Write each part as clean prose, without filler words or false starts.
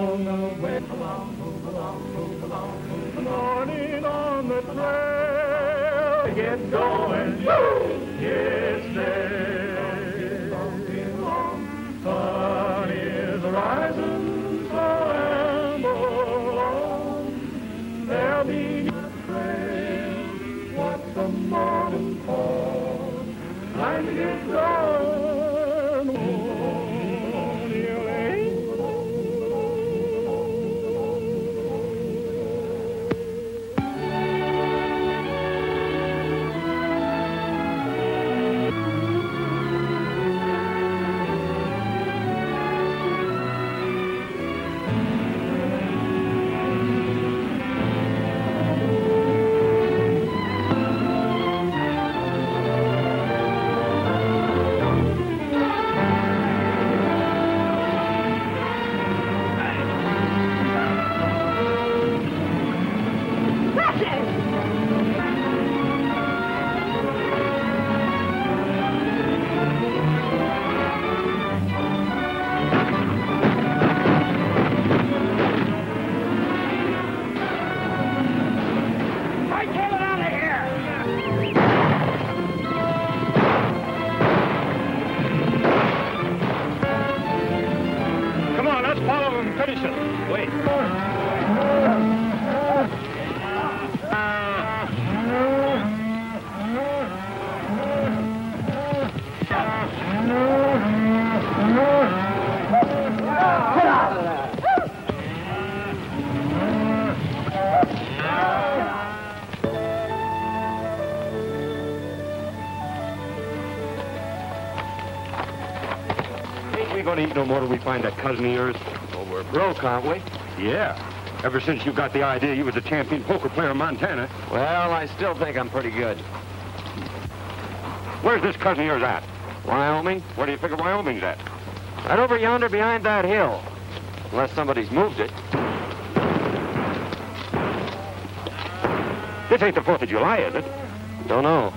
along the way. Move along, move along, move along, move along. Morning on the trail. Get going. It's there. Sun is rising, so amble on. There'll be a trail. What's the morning for? Time to get going. Eat no more till we find that cousin of yours. Well, we're broke, aren't we? Yeah. Ever since you got the idea you was a champion poker player in Montana. Well, I still think I'm pretty good. Where's this cousin of yours at? Wyoming. Where do you figure Wyoming's at? Right over yonder behind that hill. Unless somebody's moved it. This ain't the 4th of July, is it? Don't know.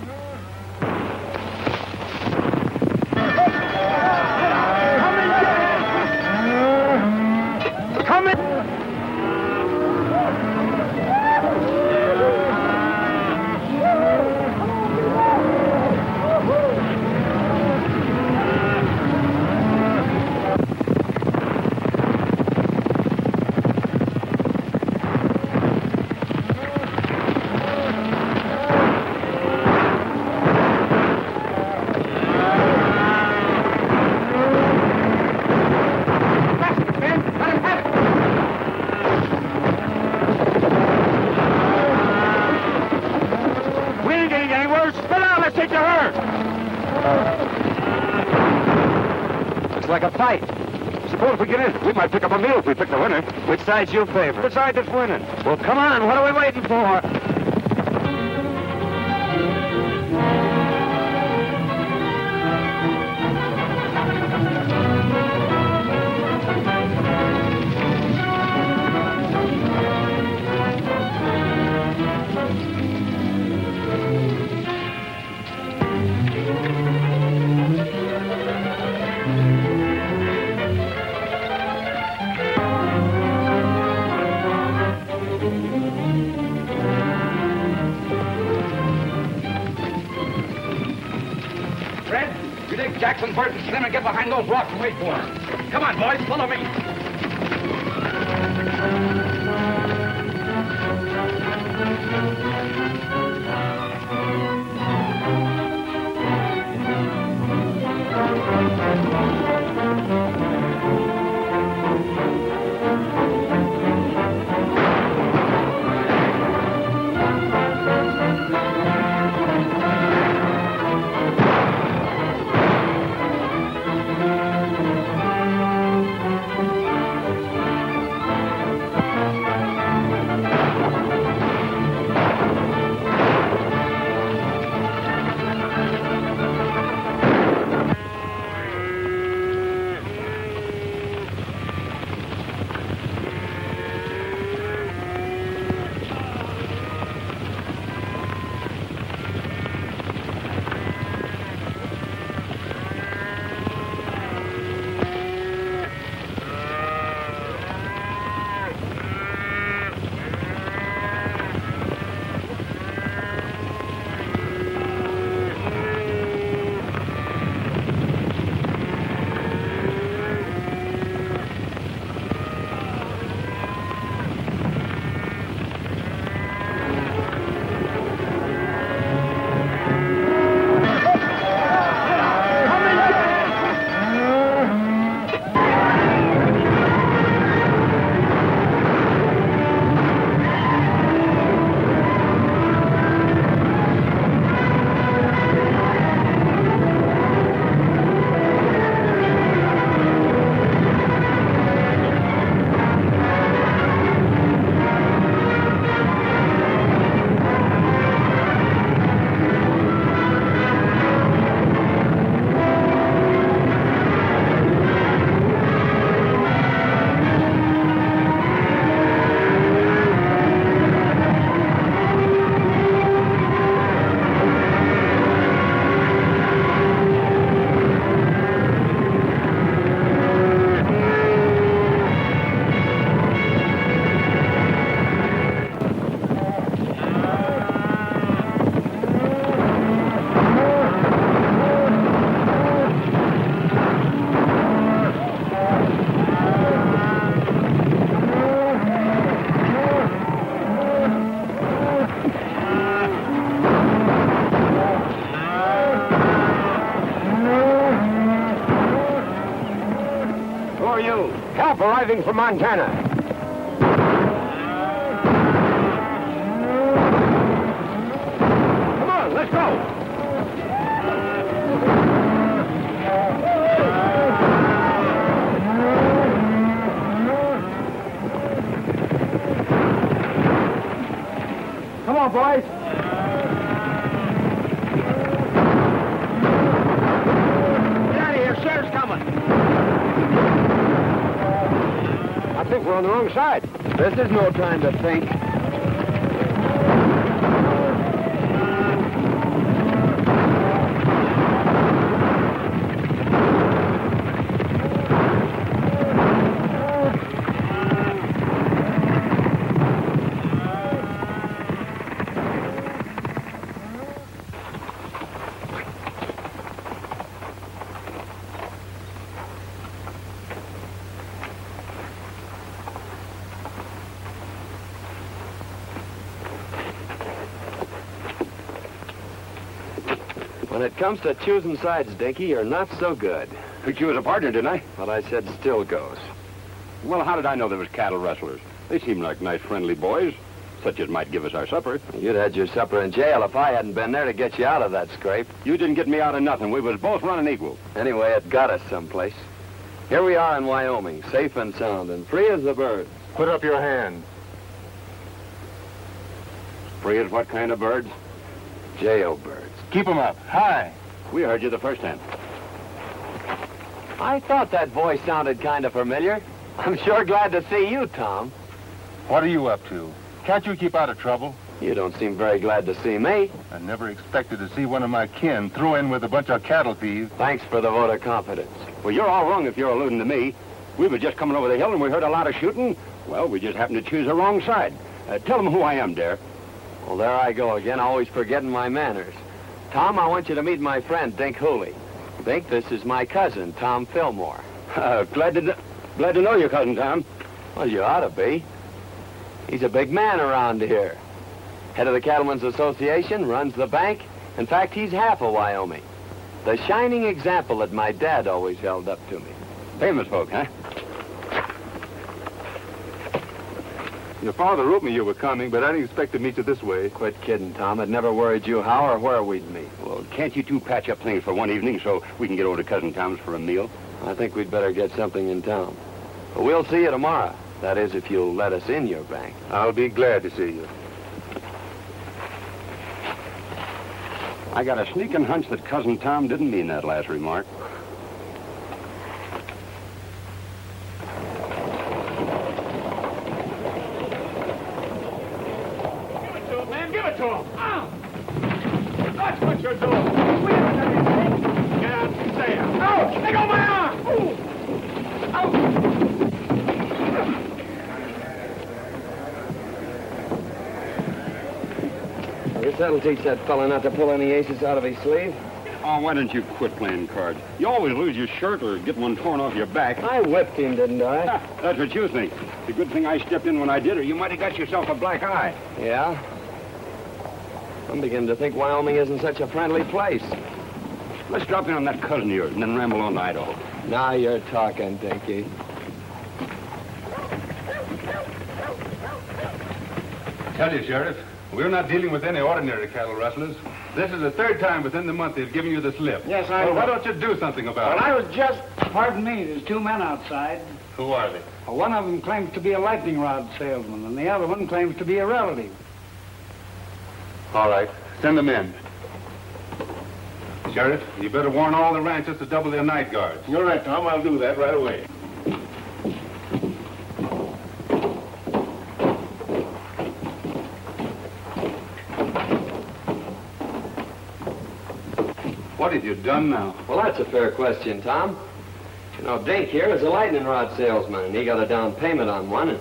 Like a fight. Suppose if we get in, we might pick up a meal if we pick the winner. Which side's your favorite? Which side that's winning? Well, come on. What are we waiting for? Jackson, Bert, and Slim, and get behind those rocks and wait for him. Come on, boys, follow me. driving from Montana. Come on, let's go. Come on, boys. Get out of here. Sheriff's coming. I think we're on the wrong side. This is no time to think. When it comes to choosing sides, Dinky, you're not so good. Picked you as a partner, didn't I? But I said still goes. Well, how did I know there was cattle rustlers? They seem like nice, friendly boys, such as might give us our supper. You'd had your supper in jail if I hadn't been there to get you out of that scrape. You didn't get me out of nothing. We was both running equal. Anyway, it got us someplace. Here we are in Wyoming, safe and sound, and free as the birds. Put up your hand. Free as what kind of birds? Jailbirds. Keep 'em up. High. We heard you the first time. I thought that voice sounded kind of familiar. I'm sure glad to see you, Tom. What are you up to? Can't you keep out of trouble? You don't seem very glad to see me. I never expected to see one of my kin throw in with a bunch of cattle thieves. Thanks for the vote of confidence. Well, you're all wrong if you're alluding to me. We were just coming over the hill and we heard a lot of shooting. Well, we just happened to choose the wrong side. Tell them who I am, Dare. Well, there I go again, always forgetting my manners. Tom, I want you to meet my friend, Dink Hooley. Dink, this is my cousin, Tom Fillmore. Glad to know your cousin, Tom. Well, you ought to be. He's a big man around here. Head of the Cattlemen's Association, runs the bank. In fact, he's half of Wyoming. The shining example that my dad always held up to me. Famous folk, huh? Your father wrote me you were coming, but I didn't expect to meet you this way. Quit kidding, Tom. It never worried you how or where we'd meet. Well, can't you two patch up things for one evening so we can get over to Cousin Tom's for a meal? I think we'd better get something in town. But we'll see you tomorrow. That is, if you'll let us in your bank. I'll be glad to see you. I got a sneaking hunch that Cousin Tom didn't mean that last remark. Give it to him. That's what you're doing. We haven't done anything. Get out and say it. Ouch! Let go of my arm! Ooh. I guess that'll teach that fella not to pull any aces out of his sleeve. Oh, why don't you quit playing cards? You always lose your shirt or get one torn off your back. I whipped him, didn't I? That's what you think. It's a good thing I stepped in when I did, or you might have got yourself a black eye. Yeah? I'm beginning to think Wyoming isn't such a friendly place. Let's drop in on that cousin of yours and then ramble on to Idaho. Now you're talking, Dinky. Tell you, Sheriff, we're not dealing with any ordinary cattle rustlers. This is the third time within the month they've given you the slip. Yes, I Well, know. why don't you do something about Well, it? I was just... Pardon me, there's two men outside. Who are they? Well, one of them claims to be a lightning rod salesman, and the other one claims to be a relative. All right, send them in. Sheriff, you better warn all the ranchers to double their night guards. You're right, Tom. I'll do that right away. What have you done now? Well, that's a fair question, Tom. You know, Dink here is a lightning rod salesman, and he got a down payment on one. And,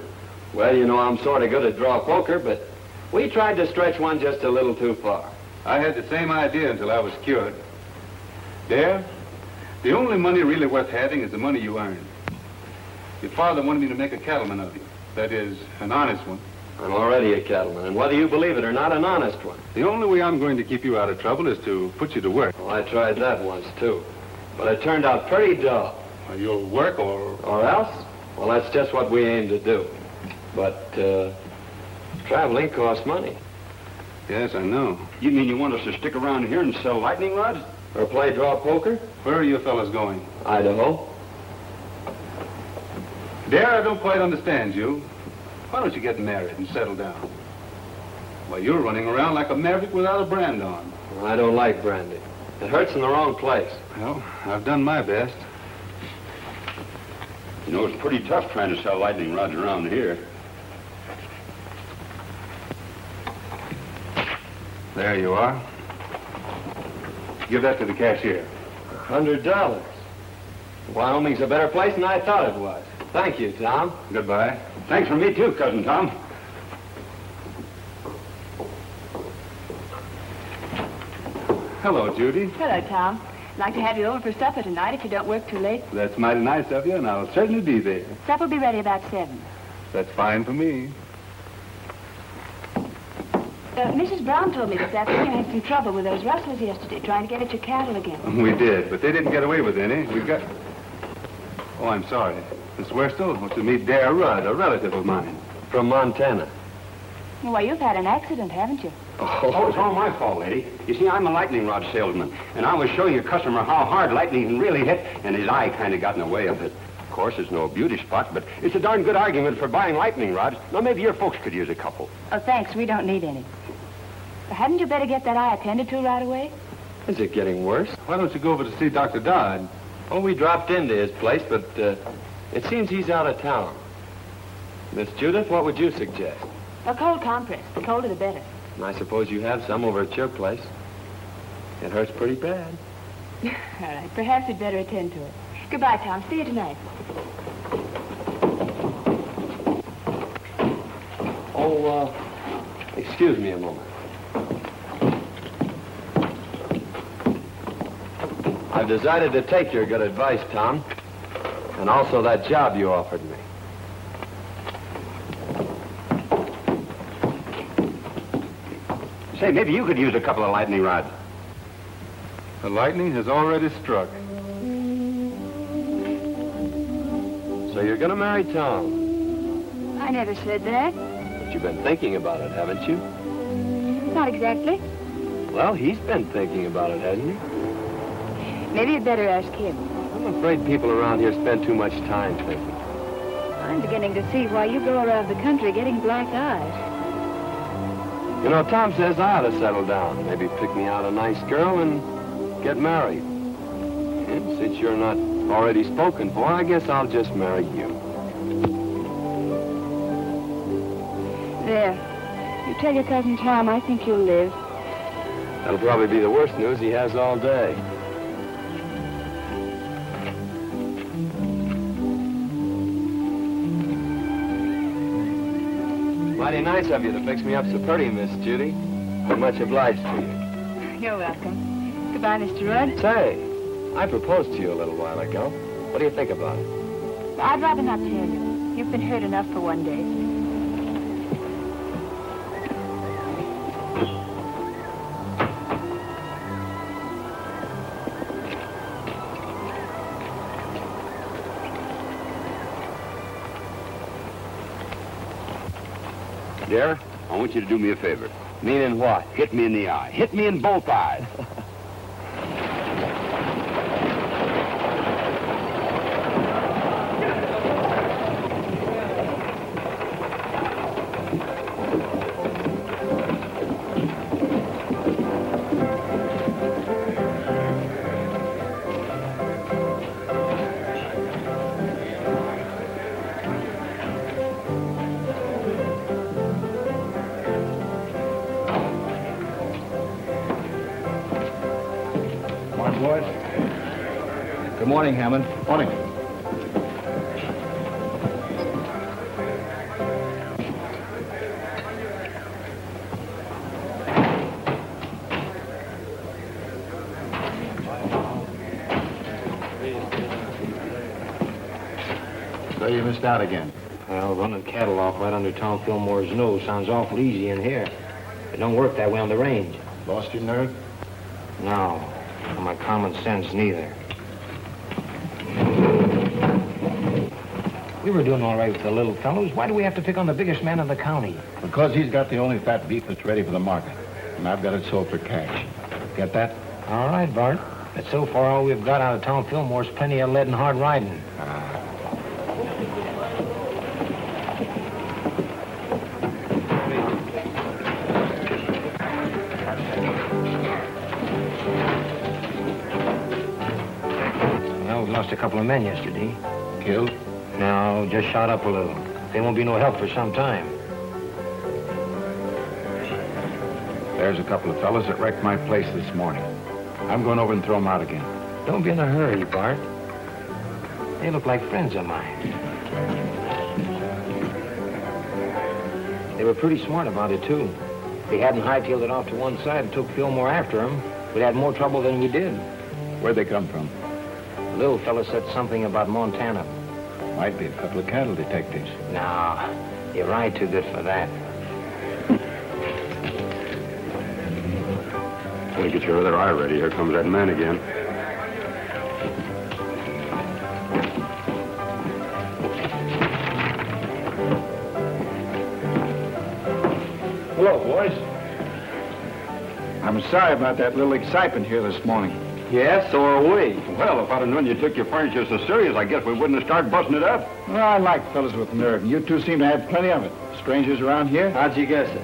well, you know, I'm sort of good at draw poker, but we tried to stretch one just a little too far. I had the same idea until I was cured. Dare, the only money really worth having is the money you earn. Your father wanted me to make a cattleman of you. That is, an honest one. I'm already a cattleman, and whether you believe it or not, an honest one. The only way I'm going to keep you out of trouble is to put you to work. Well, I tried that once, too. But it turned out pretty dull. You'll work or... Or else? Well, that's just what we aim to do. But, traveling costs money. Yes, I know. You mean you want us to stick around here and sell lightning rods? Or play draw poker? Where are you fellas going? Idaho. Dare, I don't quite understand you. Why don't you get married and settle down? Well, you're running around like a maverick without a brand on. I don't like brandy. It hurts in the wrong place. Well, I've done my best. You know, it's pretty tough trying to sell lightning rods around here. There you are. Give that to the cashier. $100. Wyoming's a better place than I thought it was. Thank you, Tom. Goodbye. Thanks for me, too, Cousin Tom. Hello, Judy. Hello, Tom. I'd like to have you over for supper tonight if you don't work too late. That's mighty nice of you, and I'll certainly be there. Supper will be ready about 7. That's fine for me. Mrs. Brown told me this afternoon you had some trouble with those rustlers yesterday, trying to get at your cattle again. We did, but they didn't get away with any. We got... Oh, I'm sorry. Miss Worstel wants to meet Dare Rudd, a relative of mine. From Montana. Well, you've had an accident, haven't you? Oh, it's all my fault, lady. You see, I'm a lightning rod salesman, and I was showing a customer how hard lightning can really hit, and his eye kind of got in the way of it. Of course, it's no beauty spot, but it's a darn good argument for buying lightning rods. Now, maybe your folks could use a couple. Oh, thanks. We don't need any. Hadn't you better get that eye attended to right away? Is it getting worse? Why don't you go over to see Dr. Dodd? Oh, we dropped into his place, but it seems he's out of town. Miss Judith, what would you suggest? A cold compress. The colder the better. I suppose you have some over at your place. It hurts pretty bad. All right. Perhaps you'd better attend to it. Goodbye, Tom. See you tonight. Oh, excuse me a moment. I've decided to take your good advice, Tom. And also that job you offered me. Say, maybe you could use a couple of lightning rods. The lightning has already struck. So you're going to marry Tom? I never said that. But you've been thinking about it, haven't you? Not exactly. Well, he's been thinking about it, hasn't he? Maybe you'd better ask him. I'm afraid people around here spend too much time thinking. I'm beginning to see why you go around the country getting black eyes. You know, Tom says I ought to settle down. Maybe pick me out a nice girl and get married. And since you're not already spoken for, I guess I'll just marry you. There. You tell your cousin Tom I think you'll live. That'll probably be the worst news he has all day. Mighty nice of you to fix me up so pretty, Miss Judy. I'm much obliged to you. You're welcome. Goodbye, Mr. Rudd. Say, I proposed to you a little while ago. What do you think about it? I'd rather not tell you. You've been hurt enough for one day. Dare, I want you to do me a favor. Meaning what? Hit me in the eye. Hit me in both eyes. Boys. Good morning, Hammond. Morning. So you missed out again. Well, running cattle off right under Tom Fillmore's nose sounds awful easy in here. It don't work that way on the range. Lost your nerve? No. Or my common sense neither. We were doing all right with the little fellows. Why do we have to pick on the biggest man in the county? Because he's got the only fat beef that's ready for the market. And I've got it sold for cash. Get that? All right, Bart. But so far, all we've got out of town Fillmore's plenty of lead and hard riding. Well, we lost a couple of men yesterday. Killed? No, just shot up a little. They won't be no help for some time. There's a couple of fellas that wrecked my place this morning. I'm going over and throw them out again. Don't be in a hurry, Bart. They look like friends of mine. They were pretty smart about it, too. If they hadn't hightailed it off to one side and took Fillmore after them, we'd had more trouble than we did. Where'd they come from? The little fella said something about Montana. Might be a couple of cattle detectives. No, you ride too good for that. Want to get your other eye ready. Here comes that man again. Hello, boys. I'm sorry about that little excitement here this morning. Yes, so are we. Well, if I'd have known you took your furniture so serious, I guess we wouldn't have started busting it up. Well, I like fellas with nerve, and you two seem to have plenty of it. Strangers around here? How'd you guess it?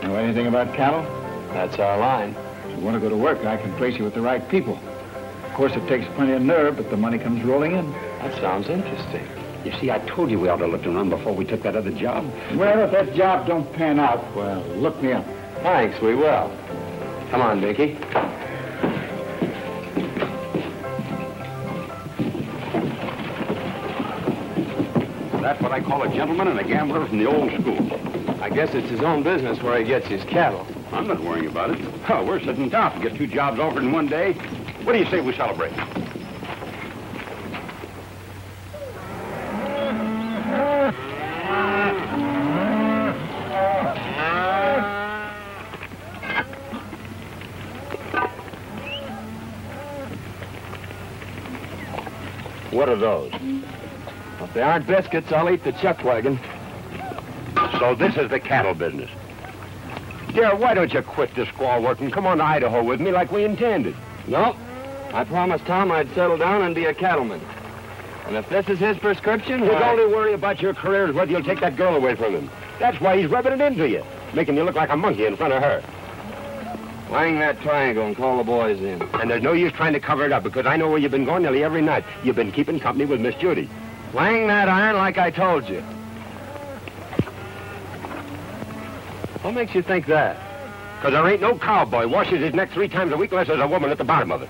Know anything about cattle? That's our line. If you want to go to work, I can place you with the right people. Of course, it takes plenty of nerve, but the money comes rolling in. That sounds interesting. You see, I told you we ought to look around before we took that other job. Well, if that job don't pan out, well, look me up. Thanks, we will. Come on, Dickie. That's what I call a gentleman and a gambler from the old school. I guess it's his own business where he gets his cattle. I'm not worrying about it. Oh, we're sitting tough to get 2 jobs offered in one day. What do you say we celebrate? What are those? If they aren't biscuits, I'll eat the chuck wagon. So this is the cattle business. Dear, why don't you quit this squaw work and come on to Idaho with me like we intended? No. I promised Tom I'd settle down and be a cattleman. And if this is his prescription, His only worry about your career is whether you'll take that girl away from him. That's why he's rubbing it into you, making you look like a monkey in front of her. Wang that triangle and call the boys in. And there's no use trying to cover it up, because I know where you've been going nearly every night. You've been keeping company with Miss Judy. Wang that iron like I told you. What makes you think that? Because there ain't no cowboy washes his neck 3 times a week unless there's a woman at the bottom of it.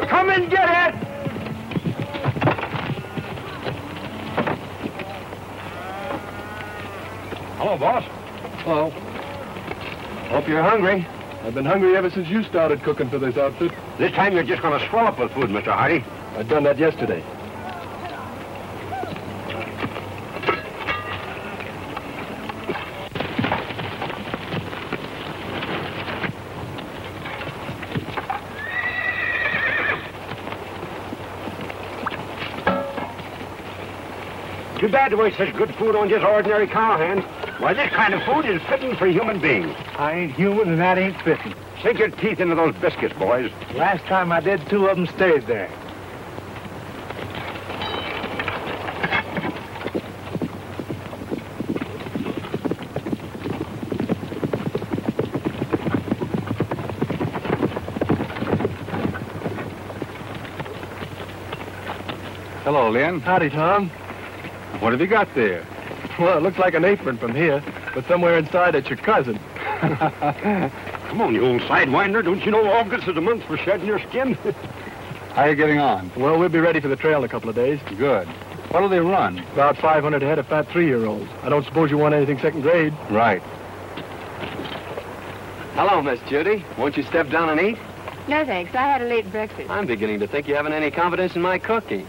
Come and get it! Hello, boss. Hello. Hope you're hungry. I've been hungry ever since you started cooking for this outfit. This time you're just going to swell up with food, Mr. Hardy. I've done that yesterday. Too bad to waste such good food on just ordinary cowhands. Why, this kind of food is fitting for human beings. I ain't human, and that ain't fitting. Sink your teeth into those biscuits, boys. Last time I did, 2 of them stayed there. Hello, Lynn. Howdy, Tom. What have you got there? Well, it looks like an apron from here, but somewhere inside it's your cousin. Come on, you old sidewinder. Don't you know August is a month for shedding your skin? How are you getting on? Well, we'll be ready for the trail in a couple of days. Good. What'll they run? About 500 head of fat 3-year-olds. I don't suppose you want anything second grade. Right. Hello, Miss Judy. Won't you step down and eat? No, thanks. I had a late breakfast. I'm beginning to think you haven't any confidence in my cooking.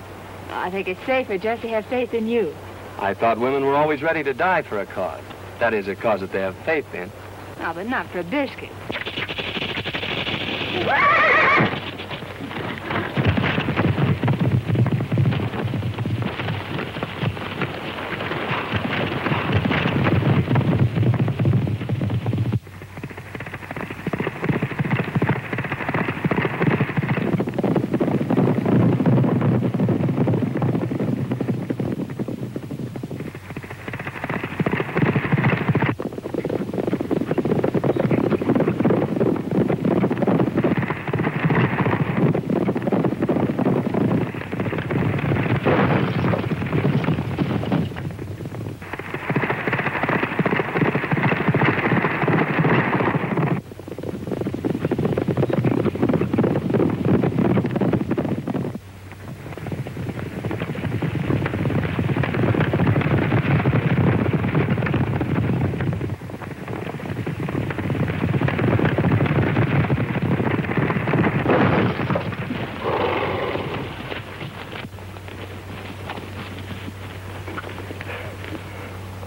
I think it's safer just to have faith in you. I thought women were always ready to die for a cause. That is, a cause that they have faith in. Oh, but not for a biscuit.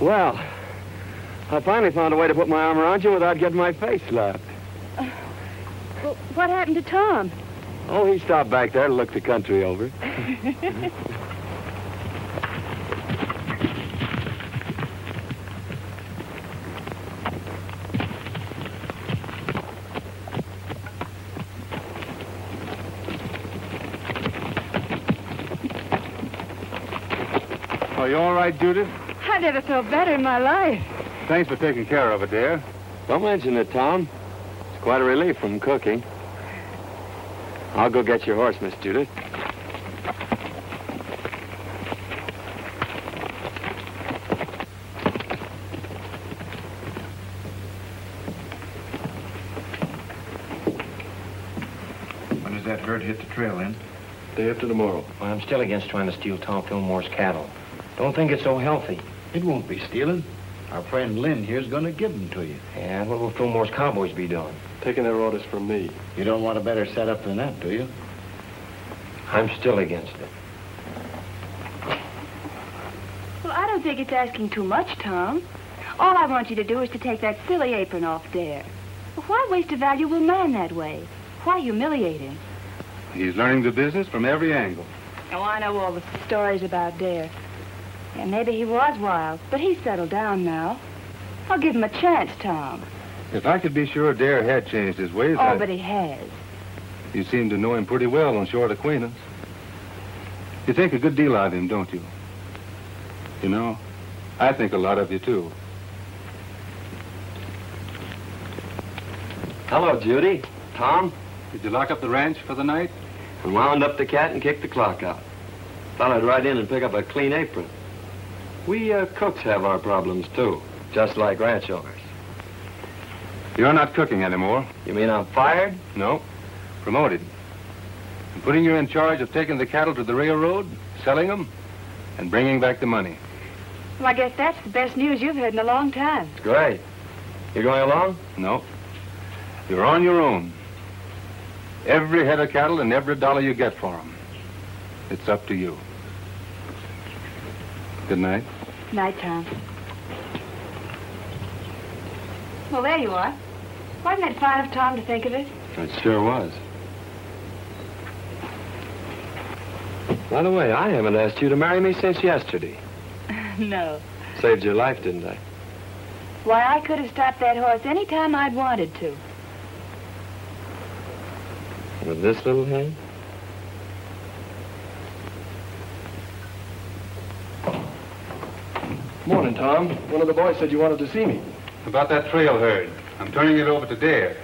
Well, I finally found a way to put my arm around you without getting my face slapped. Well, what happened to Tom? Oh, he stopped back there to look the country over. Are you all right, Judith? I never felt better in my life. Thanks for taking care of it, dear. Don't mention it, Tom. It's quite a relief from cooking. I'll go get your horse, Miss Judith. When does that herd hit the trail, then? Day after tomorrow. Well, I'm still against trying to steal Tom Fillmore's cattle. Don't think it's so healthy. It won't be stealing. Our friend Lynn here's going to give them to you. And what will Fillmore's cowboys be doing? Taking their orders from me. You don't want a better setup than that, do you? I'm still against it. Well, I don't think it's asking too much, Tom. All I want you to do is to take that silly apron off Dare. Why waste a valuable man that way? Why humiliate him? He's learning the business from every angle. Oh, I know all the stories about Dare. Yeah, maybe he was wild, but he's settled down now. I'll give him a chance, Tom. If I could be sure Dare had changed his ways, Oh, but he has. You seem to know him pretty well on short acquaintance. You think a good deal of him, don't you? You know, I think a lot of you, too. Hello, Judy. Tom? Did you lock up the ranch for the night? And wound up the cat and kicked the clock out. Thought I'd ride in and pick up a clean apron. We cooks have our problems, too, just like ranch owners. You're not cooking anymore. You mean I'm fired? No. Promoted. I'm putting you in charge of taking the cattle to the railroad, selling them, and bringing back the money. Well, I guess that's the best news you've heard in a long time. It's great. You going along? No. You're on your own. Every head of cattle and every dollar you get for them. It's up to you. Good night. Night, Tom. Well, there you are. Wasn't it fine of Tom to think of it? It sure was. By the way, I haven't asked you to marry me since yesterday. No. Saved your life, didn't I? Why, I could have stopped that horse any time I'd wanted to. With this little hand? Morning, Tom. One of the boys said you wanted to see me. About that trail herd. I'm turning it over to Dare.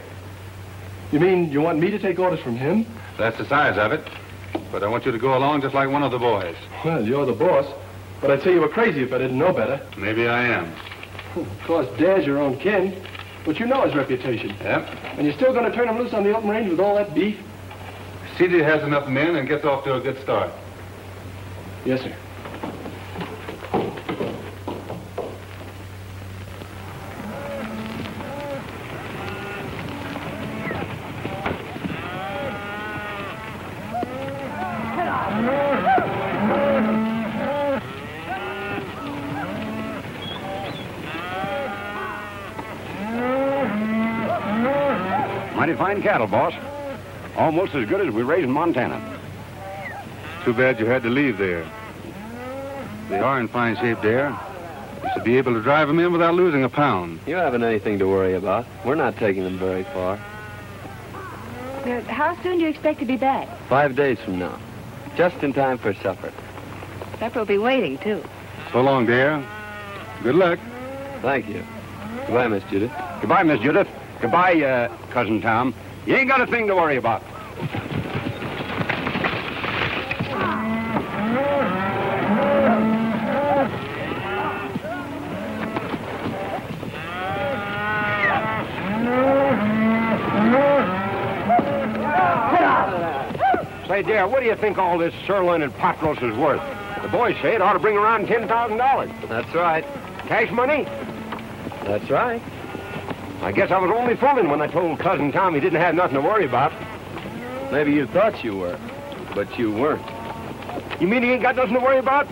You mean you want me to take orders from him? That's the size of it. But I want you to go along just like one of the boys. Well, you're the boss. But I'd say you were crazy if I didn't know better. Maybe I am. Of course, Dare's your own kin. But you know his reputation. Yep. And you're still going to turn him loose on the open range with all that beef? CD has enough men and gets off to a good start. Yes, sir. Mighty fine cattle, boss. Almost as good as we raise in Montana. Too bad you had to leave there. They are in fine shape there. You should be able to drive them in without losing a pound. You haven't anything to worry about. We're not taking them very far. How soon do you expect to be back? 5 days from now. Just in time for supper. Supper will be waiting, too. So long, dear. Good luck. Thank you. Goodbye, Miss Judith. Goodbye, Miss Judith. Goodbye, Cousin Tom. You ain't got a thing to worry about. Say, dear, what do you think all this sirloin and pot roast is worth? The boys say it ought to bring around $10,000. That's right. Cash money? That's right. I guess I was only fooling when I told Cousin Tom he didn't have nothing to worry about. Maybe you thought you were, but you weren't. You mean he ain't got nothing to worry about?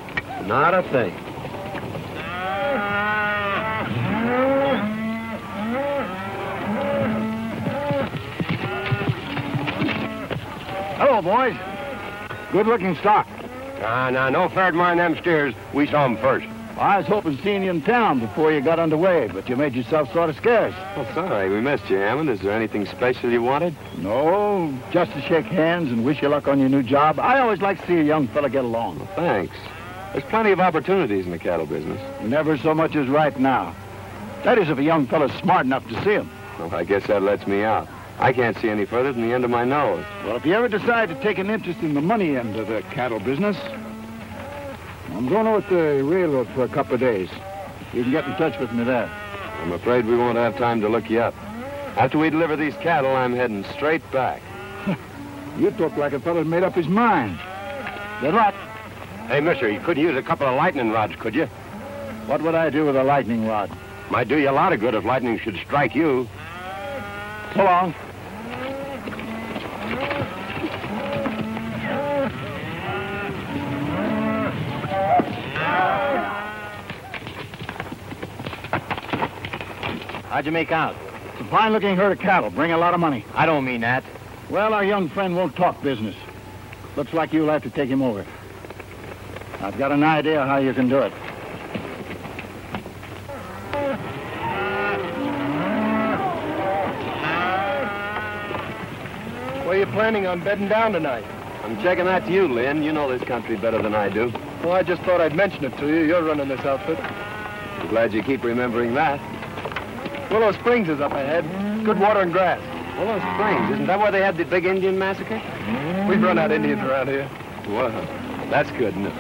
Not a thing. Hello, boys. Good-looking stock. No fair to mind them steers. We saw them first. I was hoping to see you in town before you got underway, but you made yourself sort of scarce. Well, sorry, we missed you, Hammond. Is there anything special you wanted? No, just to shake hands and wish you luck on your new job. I always like to see a young fella get along. Well, thanks. There's plenty of opportunities in the cattle business. Never so much as right now. That is, if a young fella's smart enough to see him. Well, I guess that lets me out. I can't see any further than the end of my nose. Well, if you ever decide to take an interest in the money end of the cattle business, I'm going over to the railroad for a couple of days. You can get in touch with me there. I'm afraid we won't have time to look you up. After we deliver these cattle, I'm heading straight back. You talk like a fella's made up his mind. Good luck. Hey, mister, you couldn't use a couple of lightning rods, could you? What would I do with a lightning rod? Might do you a lot of good if lightning should strike you. So long. How'd you make out? It's a fine-looking herd of cattle. Bring a lot of money. I don't mean that. Well, our young friend won't talk business. Looks like you'll have to take him over. I've got an idea how you can do it. Where are you planning on bedding down tonight? I'm checking that to you, Lynn. You know this country better than I do. Well, I just thought I'd mention it to you. You're running this outfit. I'm glad you keep remembering that. Willow Springs is up ahead. Good water and grass. Willow Springs, isn't that where they had the big Indian massacre? We've run out Indians around here. Well, that's good news.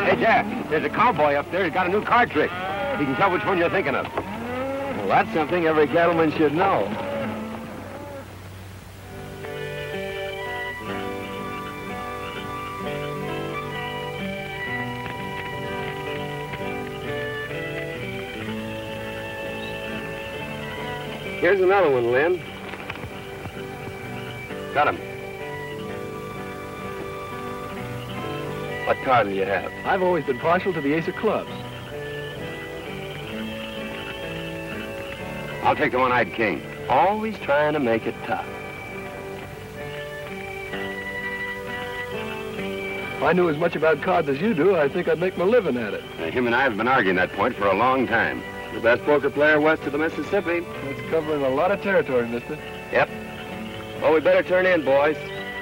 Hey, Jack, there's a cowboy up there. He's got a new card trick. He can tell which one you're thinking of. Well, that's something every cattleman should know. Here's another one, Lynn. Got him. What card do you have? I've always been partial to the ace of clubs. I'll take the one-eyed king. Always trying to make it tough. If I knew as much about cards as you do, I think I'd make my living at it. Him and I have been arguing that point for a long time. The best poker player west of the Mississippi. That's covering a lot of territory, mister. Yep. Well, we better turn in, boys.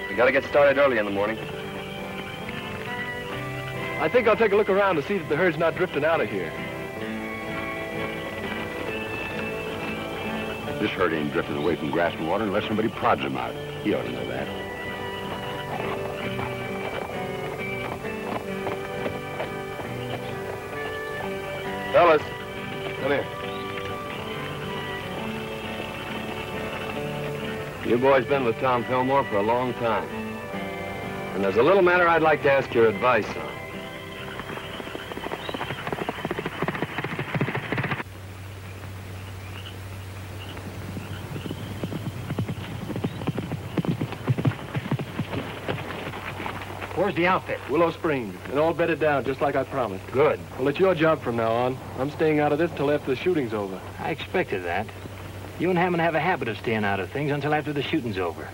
We gotta get started early in the morning. I think I'll take a look around to see that the herd's not drifting out of here. This herd ain't drifting away from grass and water unless somebody prods him out. You ought to know that. Fellas, come here. You boys been with Tom Fillmore for a long time. And there's a little matter I'd like to ask your advice on. Where's the outfit? Willow Springs, and all bedded down just like I promised. Good. Well, it's your job from now on. I'm staying out of this till after the shooting's over. I expected that. You and Hammond have a habit of staying out of things until after the shooting's over.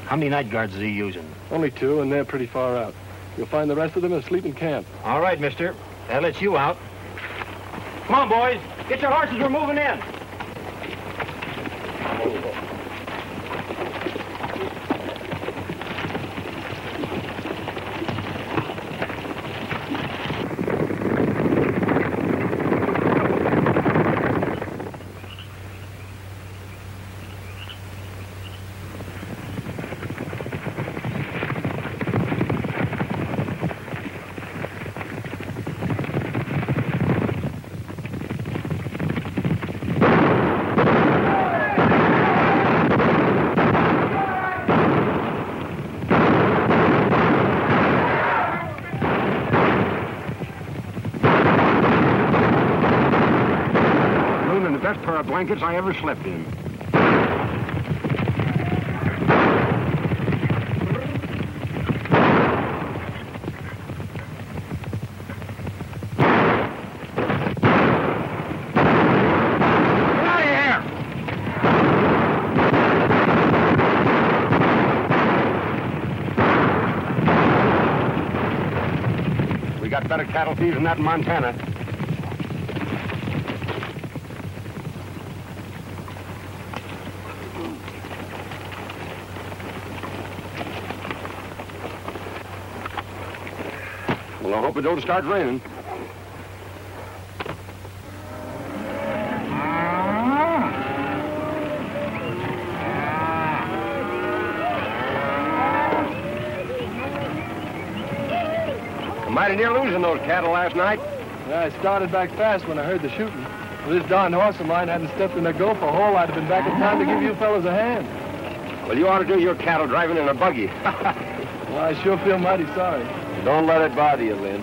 How many night guards is he using? Only 2, and they're pretty far out. You'll find the rest of them asleep in camp. All right, mister. That lets you out. Come on, boys. Get your horses. We're moving in. Blankets I ever slept in. We got better cattle thieves than that in Montana. Well, I hope it don't start raining. Mighty near losing those cattle last night. Yeah, I started back fast when I heard the shooting. If this darn horse of mine hadn't stepped in a gopher hole, I'd have been back in time to give you fellas a hand. Well, you ought to do your cattle driving in a buggy. Well, I sure feel mighty sorry. Don't let it bother you, Lynn.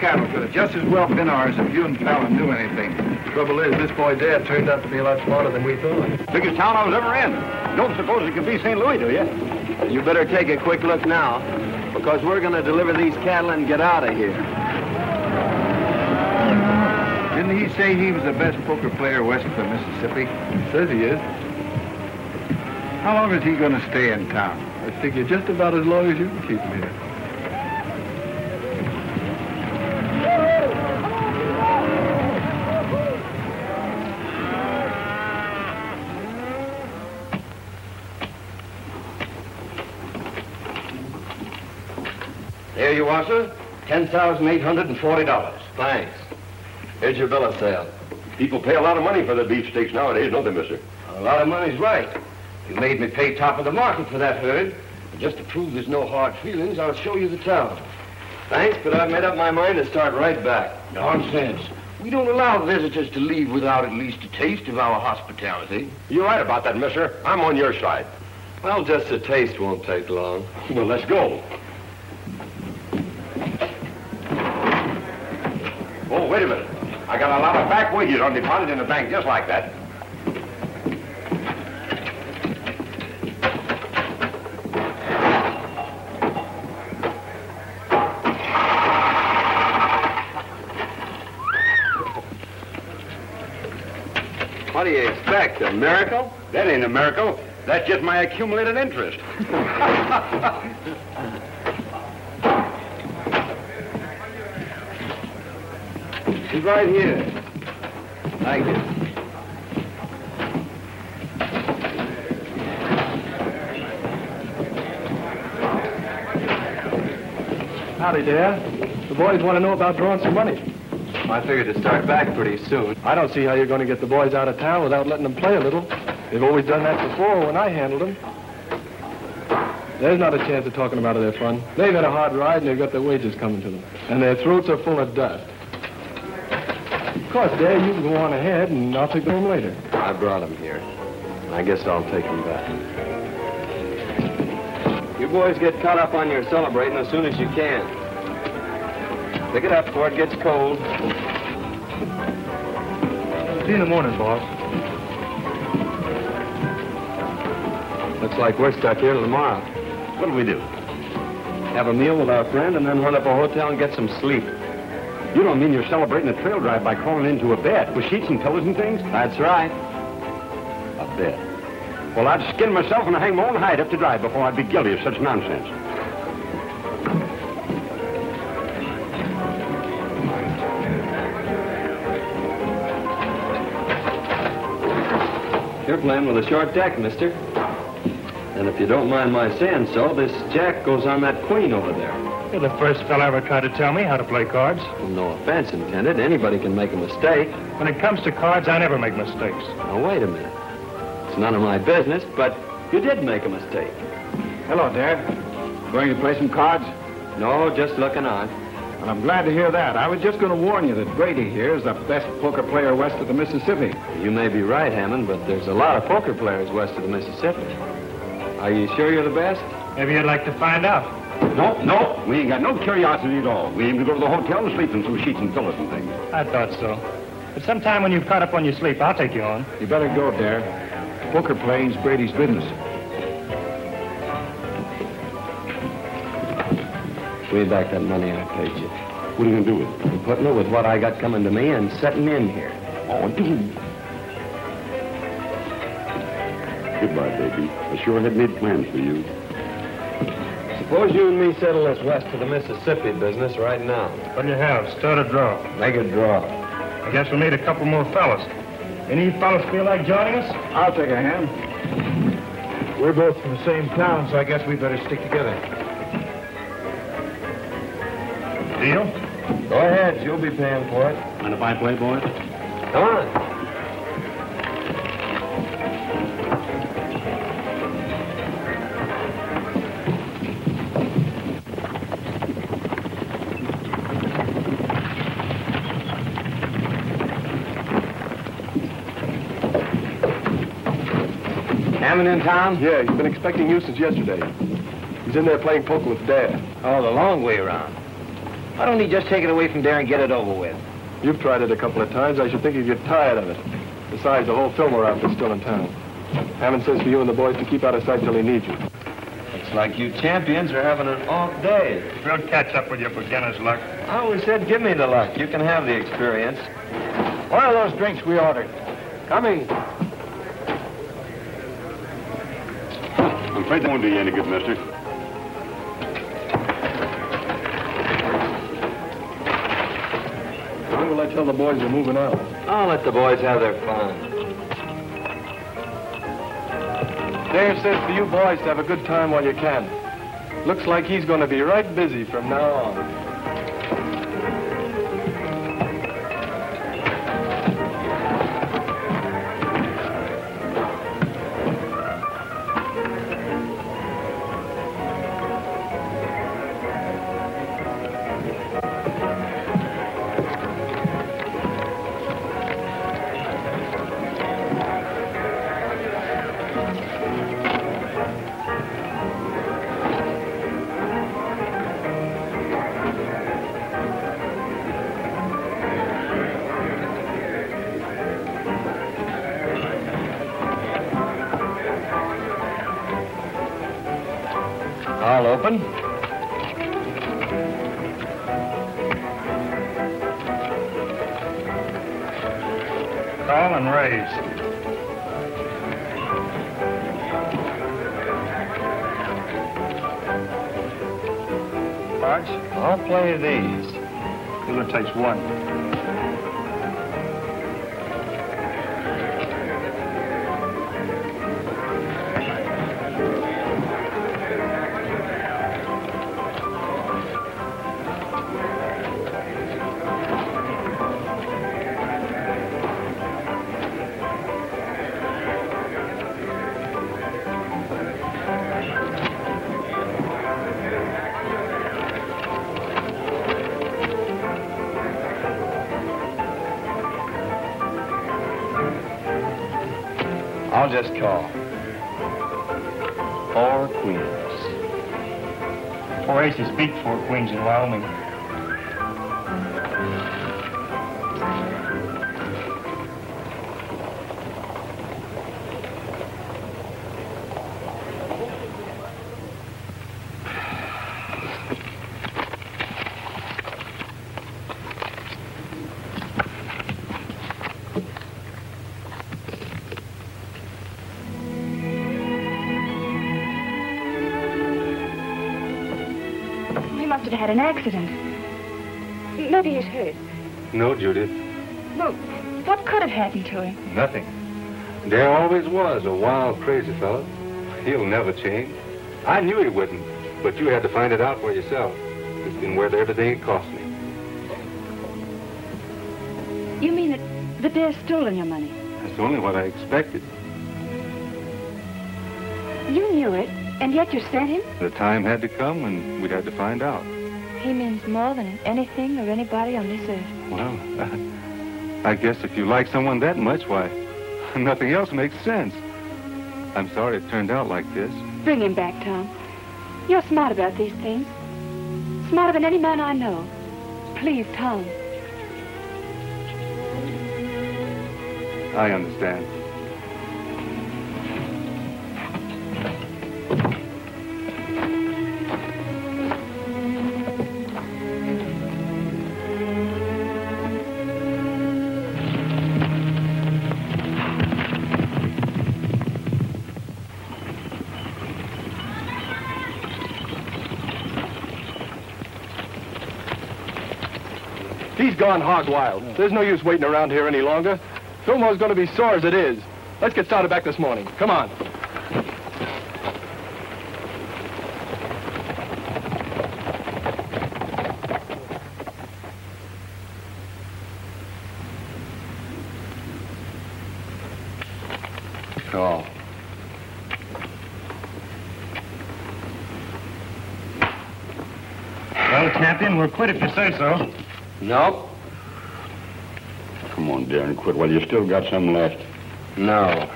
Cattle could have just as well been ours if you and Fallon knew anything. Trouble is, this boy Dad turned out to be a lot smarter than we thought. Biggest town I was ever in. Don't suppose it could be St. Louis, do you? You better take a quick look now, because we're going to deliver these cattle and get out of here. Didn't he say he was the best poker player west of the Mississippi? Says he is. How long is he going to stay in town? I figure just about as long as you can keep him here. There you are, sir. $10,840. Thanks. Here's your bill of sale. People pay a lot of money for their beefsteaks nowadays, don't they, mister? A lot of money's right. You made me pay top of the market for that herd. And just to prove there's no hard feelings, I'll show you the town. Thanks, but I've made up my mind to start right back. Nonsense. We don't allow visitors to leave without at least a taste of our hospitality. You're right about that, mister. I'm on your side. Well, just a taste won't take long. Well, let's go. Oh, wait a minute. I got a lot of back wages on deposit in the bank just like that. What do you expect, a miracle? That ain't a miracle. That's just my accumulated interest. He's right here. Thank you. Howdy, Dad. The boys want to know about drawing some money. I figured to start back pretty soon. I don't see how you're going to get the boys out of town without letting them play a little. They've always done that before when I handled them. There's not a chance of talking them out of their fun. They've had a hard ride and they've got their wages coming to them. And their throats are full of dust. Of course, Dad, you can go on ahead and I'll take them home later. I brought him here. I guess I'll take him back. You boys get caught up on your celebrating as soon as you can. Pick it up before it gets cold. See you in the morning, boss. Looks like we're stuck here till tomorrow. What'll we do? Have a meal with our friend and then run up a hotel and get some sleep. You don't mean you're celebrating a trail drive by crawling into a bed with sheets and pillows and things? That's right. A bed. Well, I'd skin myself and hang my own hide up to dry before I'd be guilty of such nonsense. You're playing with a short deck, mister. And if you don't mind my saying so, this jack goes on that queen over there. You're the first fella ever tried to tell me how to play cards. Well, no offense intended. Anybody can make a mistake. When it comes to cards, I never make mistakes. Now, wait a minute. It's none of my business, but you did make a mistake. Hello, Dad. Going to play some cards? No, just looking on. Well, I'm glad to hear that. I was just going to warn you that Brady here is the best poker player west of the Mississippi. You may be right, Hammond, but there's a lot of poker players west of the Mississippi. Are you sure you're the best? Maybe you'd like to find out. No, we ain't got no curiosity at all. We aim to go to the hotel and sleep in some sheets and pillows and things. I thought so. But sometime when you've caught up on your sleep, I'll take you on. You better go, Dare. Poker playing's Brady's business. Give me back that money I paid you. What are you going to do with it? I'm putting it with what I got coming to me and setting in here. Oh, dude. Goodbye, baby. I sure had made plans for you. Suppose you and me settle this west of the Mississippi business right now. What do you have? Start a draw. Make a draw. I guess we'll need a couple more fellas. Any fellas feel like joining us? I'll take a hand. We're both from the same town, so I guess we better stick together. Deal? Go ahead. You'll be paying for it. Mind if I play, boys? Come on. Hammond in town? Yeah, he's been expecting you since yesterday. He's in there playing poker with Dad. Oh, the long way around. Why don't he just take it away from there and get it over with? You've tried it a couple of times. I should think you'd get tired of it. Besides, the whole Fillmore outfit's still in town. Hammond says for you and the boys to keep out of sight till he needs you. Looks like you champions are having an off day. We'll catch up with your beginner's luck. I always said give me the luck. You can have the experience. What are those drinks we ordered? Coming. I'm afraid that won't do you any good, mister. When will I tell the boys you're moving out? I'll let the boys have their fun. Dare says for you boys to have a good time while you can. Looks like he's going to be right busy from now on. I'll open. Call and raise. Cards? I'll play these. It takes one. I'll just call. 4 queens. 4 aces beat 4 queens in Wyoming. Have had an accident. Maybe he's hurt. No, Judith. Well, what could have happened to him? Nothing. Dare always was a wild, crazy fellow. He'll never change. I knew he wouldn't, but you had to find it out for yourself. It's been worth everything it cost me. You mean that the Dare's stolen your money? That's only what I expected. You knew it, and yet you sent him? The time had to come when we'd had to find out. He means more than anything or anybody on this earth. Well, I guess if you like someone that much, why, nothing else makes sense. I'm sorry it turned out like this. Bring him back, Tom. You're smart about these things. Smarter than any man I know. Please, Tom. I understand. He's gone hog wild. There's no use waiting around here any longer. Fillmore's going to be sore as it is. Let's get started back this morning. Come on. Call. Well, Captain, we're quit if you say so. Nope. Come on, Darren, quit while you still got some left. No.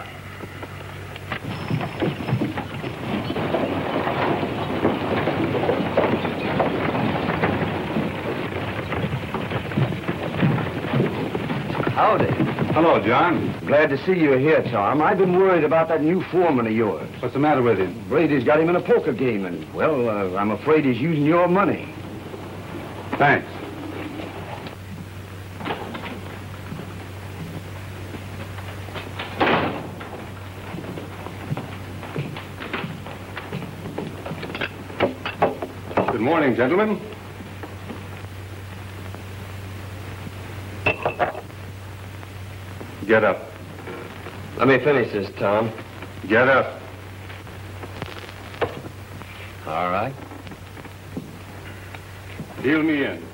Howdy. Hello, John. Glad to see you here, Tom. I've been worried about that new foreman of yours. What's the matter with him? Brady's got him in a poker game, and, well, I'm afraid he's using your money. Thanks. Good morning, gentlemen. Get up. Let me finish this, Tom. Get up. All right. Deal me in.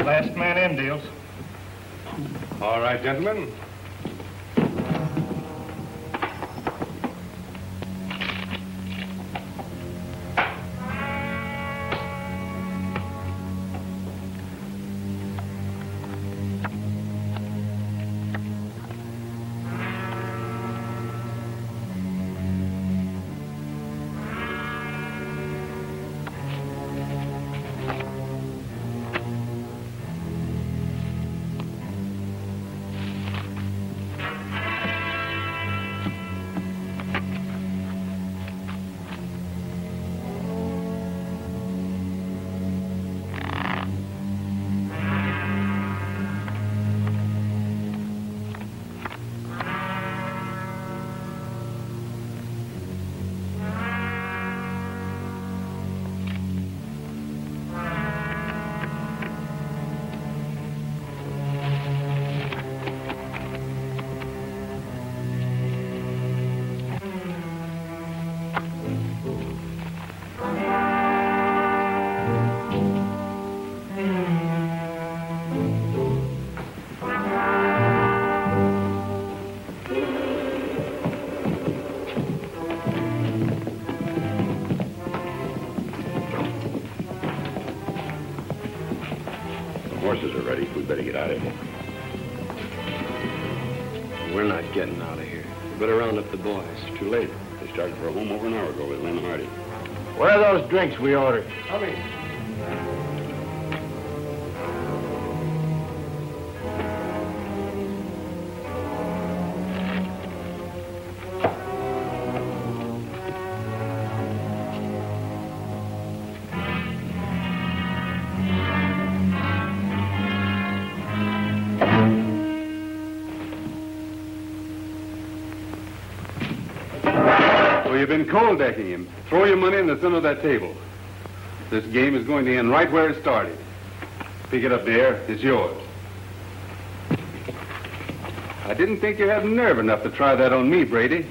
Last man in deals. All right, gentlemen. Horses are ready. We better get out of here. We're not getting out of here. We better round up the boys. It's too late. They started for home over an hour ago with Lynn Hardy. Where are those drinks we ordered? Coming. So you've been cold decking him. Throw your money in the center of that table. This game is going to end right where it started. Pick it up, dear. It's yours. I didn't think you had nerve enough to try that on me, Brady.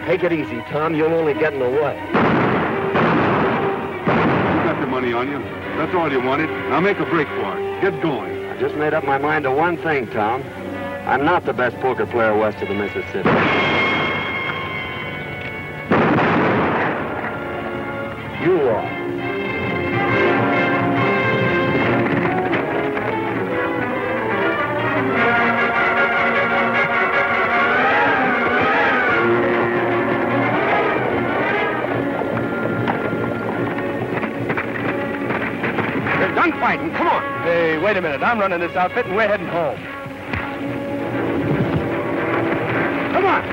Take it easy, Tom. You'll only get in the way. You got the money on you. That's all you wanted. Now make a break for it. Get going. I just made up my mind to one thing, Tom. I'm not the best poker player west of the Mississippi. You are. Fighting. Come on. Hey, wait a minute. I'm running this outfit and we're heading home. Come on.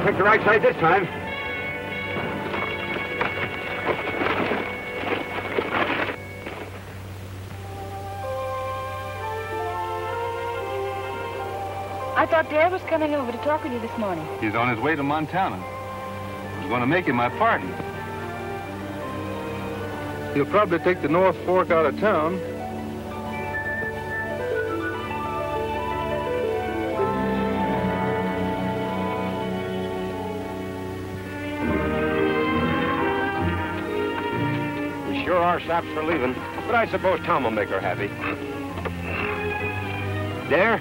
Took the right side this time. I thought Dad was coming over to talk with you this morning. He's on his way to Montana. I was going to make him my partner. He'll probably take the North Fork out of town. We sure are saps for leaving, but I suppose Tom will make her happy. Dare,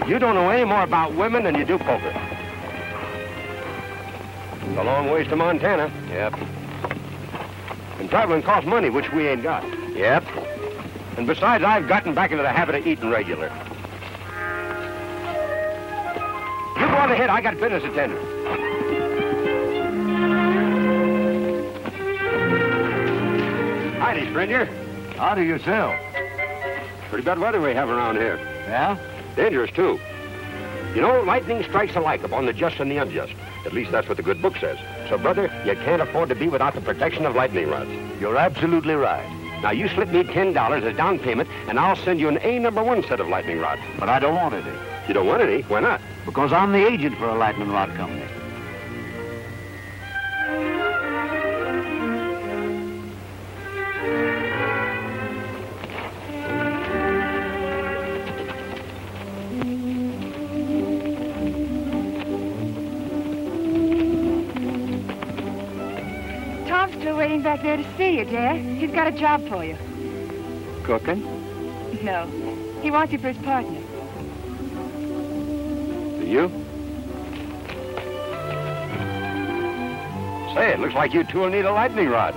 you don't know any more about women than you do poker. It's a long ways to Montana. Yep. And traveling costs money, which we ain't got. Yep. And besides, I've gotten back into the habit of eating regular. You go on ahead. I got business to tend to. Howdy, stranger. How do you sell? Pretty bad weather we have around here. Yeah? Dangerous, too. You know, lightning strikes alike upon the just and the unjust. At least that's what the good book says. So, brother, you can't afford to be without the protection of lightning rods. You're absolutely right. Now, you slip me $10 as down payment, and I'll send you an A#1 set of lightning rods. But I don't want any. You don't want any? Why not? Because I'm the agent for a lightning rod company. Tom's still waiting back there to see you, Dad. He's got a job for you. Cooking? No. He wants you for his partner. You? Say, it looks like you two will need a lightning rod.